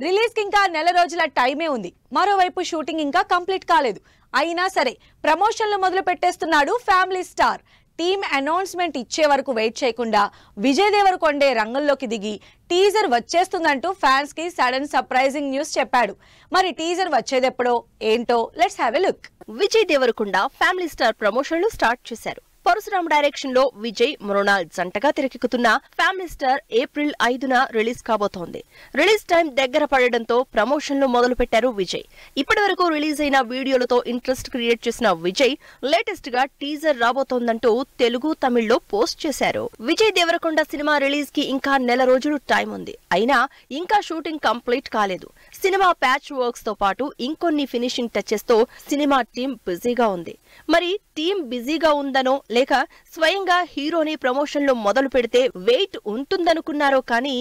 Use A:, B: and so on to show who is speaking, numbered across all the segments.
A: Release కి ఇంకా నెల రోజుల టైమే ఉంది. మరోవైపు షూటింగ్ ఇంకా కంప్లీట్ కాలేదు. అయినా సరే ప్రమోషన్లు మొదలు పెట్టేస్తున్నాడు ఫ్యామిలీ స్టార్. టీమ్ అనౌన్స్మెంట్ ఇచ్చే వరకు వెయిట్ చేయకుండా విజయ్ దేవరకొండే రంగంలోకి దిగి టీజర్ వచ్చేస్తుందంటూ ఫ్యాన్స్ కి సడన్ సర్ప్రైజింగ్ న్యూస్ చెప్పాడు. మరి టీజర్ వచ్చేదెప్పుడో ఏంటో let's have a look.
B: Vijay Deverakonda family star ప్రమోషన్లు స్టార్ట్ చేశారు. పరశురామ్ డైరెక్షన్ లో విజయ్ మృణాల్ జంటగా తెరకెక్కుతున్న ఫ్యామిలీ స్టార్ ఏప్రిల్ 5న రిలీజ్ కాబోతోంది. రిలీజ్ టైం దగ్గర పడడంతో ప్రమోషన్లు మొదలు పెట్టారు విజయ్. ఇప్పటి వరకు రిలీజ్ అయిన వీడియోలతో ఇంట్రెస్ట్ క్రియేట్ చేసిన విజయ్ లేటెస్ట్ గా టీజర్ రాబోతోందంటూ తెలుగు, తమిళ్లో పోస్ట్ చేశారు. విజయ్ దేవరకొండ సినిమా రిలీజ్ కి ఇంకా నెల రోజులు టైం ఉంది. అయినా ఇంకా షూటింగ్ కంప్లీట్ కాలేదు. సినిమా ప్యాచ్ వర్క్స్ తో పాటు ఇంకొన్ని ఫినిషింగ్ టచెస్ తో సినిమా టీం బిజీగా ఉంది. మరి టీం బిజీగా ఉందనో లేక స్వయంగా హీరోని ప్రమోషన్లో మొదలు పెడితే వెయిట్ ఉంటుందనుకున్నారో కానీ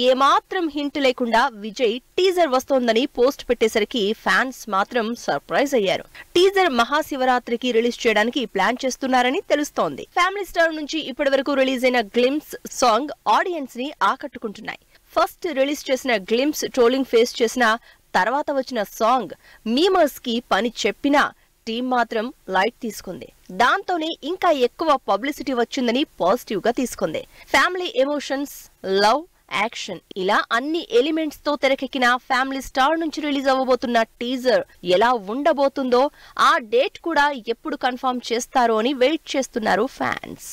B: ఏమాత్రం హింట్ లేకుండా విజయ్ టీజర్ వస్తోందని పోస్ట్ పెట్టేసరికి ఫ్యాన్స్ మాత్రం సర్ప్రైజ్ అయ్యారు. టీజర్ మహాశివరాత్రికి రిలీజ్ చేయడానికి ప్లాన్ చేస్తున్నారని తెలుస్తోంది. ఫ్యామిలీ స్టార్ నుంచి ఇప్పటి వరకు రిలీజ్ అయిన గ్లిమ్స్ సాంగ్ ఆడియన్స్ ని ఆకట్టుకుంటున్నాయి. ఫస్ట్ రిలీజ్ చేసిన గ్లిమ్స్ ట్రోలింగ్ ఫేస్ చేసిన తర్వాత వచ్చిన సాంగ్ మీమర్స్ కి పని చెప్పినా టీం మాత్రం లైట్ తీసుకుంది. దాంతోనే ఇంకా ఎక్కువ పబ్లిసిటీ వచ్చిందని పాజిటివ్ గా తీసుకుంది. ఫ్యామిలీ ఎమోషన్స్, లవ్, యాక్షన్ ఇలా అన్ని ఎలిమెంట్స్ తో తెరకెక్కిన ఫ్యామిలీ స్టార్ నుంచి రిలీజ్ అవ్వబోతున్న టీజర్ ఎలా ఉండబోతుందో, ఆ డేట్ కూడా ఎప్పుడు కన్ఫర్మ్ చేస్తారో అని వెయిట్ చేస్తున్నారు ఫ్యాన్స్.